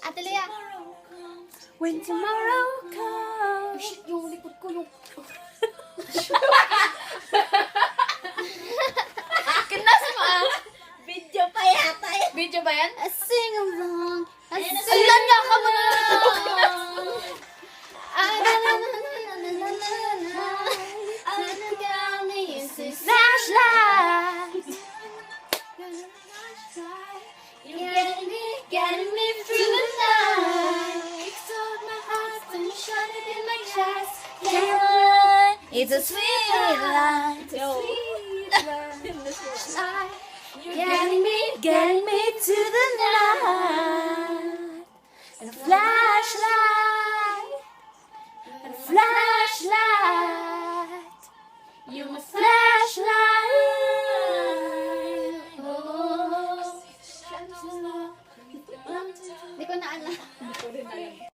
Ate Lea. When tomorrow comes. Shit, yung likod ko yung... Kinas mo ah. Video pa yata eh. Video ba yan? Sing along. Ayan, Ayan nga ka mo na. Flashlight. Getting me through the night. Exalt my heart and shine it in my chest. It's a sweet light. Getting me to the night. And a flashlight. And a flashlight. You're my Flashlight. Hindi ko na alam.